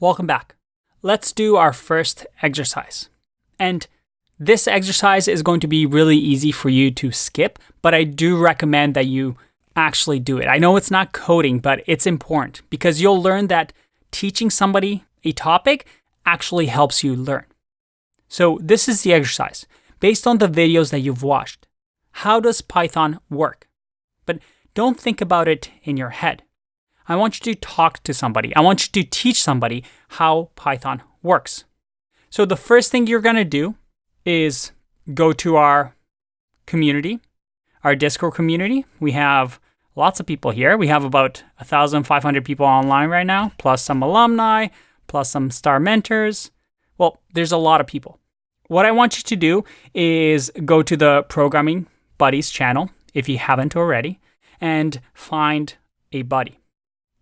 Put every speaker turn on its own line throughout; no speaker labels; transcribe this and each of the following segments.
Welcome back. Let's do our first exercise. And this exercise is going to be really easy for you to skip, but I do recommend that you actually do it. I know it's not coding, but it's important because you'll learn that teaching somebody a topic actually helps you learn. So this is the exercise. Based on the videos that you've watched, how does Python work? But don't think about it in your head. I want you to talk to somebody. I want you to teach somebody how Python works. So the first thing you're going to do is go to our community, our Discord community. We have lots of people here. We have about 1,500 people online right now, plus some alumni, plus some star mentors. Well, there's a lot of people. What I want you to do is go to the Programming Buddies channel, if you haven't already, and find a buddy.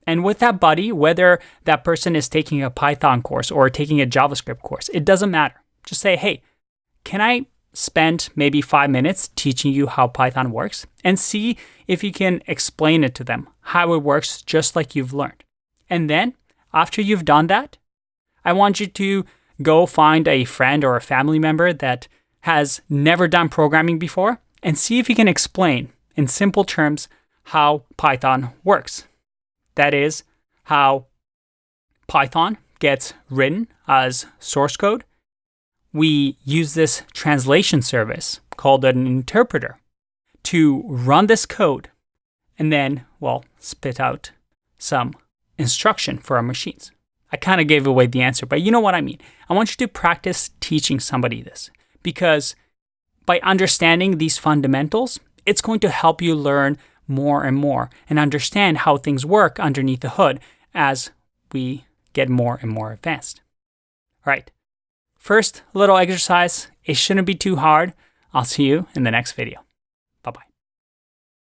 And with that buddy, whether that person is taking a Python course or taking a JavaScript course, it doesn't matter. Just say, hey, can I spend maybe 5 minutes teaching you how Python works? And see if you can explain it to them, how it works just like you've learned. And then, after you've done that, I want you to go find a friend or a family member that has never done programming before and see if you can explain in simple terms how Python works. That is how Python gets written as source code. We use this translation service called an interpreter to run this code and then, spit out some instruction for our machines. I kind of gave away the answer, but you know what I mean. I want you to practice teaching somebody this because by understanding these fundamentals, it's going to help you learn more and more and understand how things work underneath the hood as we get more and more advanced. All right. First little exercise. It shouldn't be too hard. I'll see you in the next video.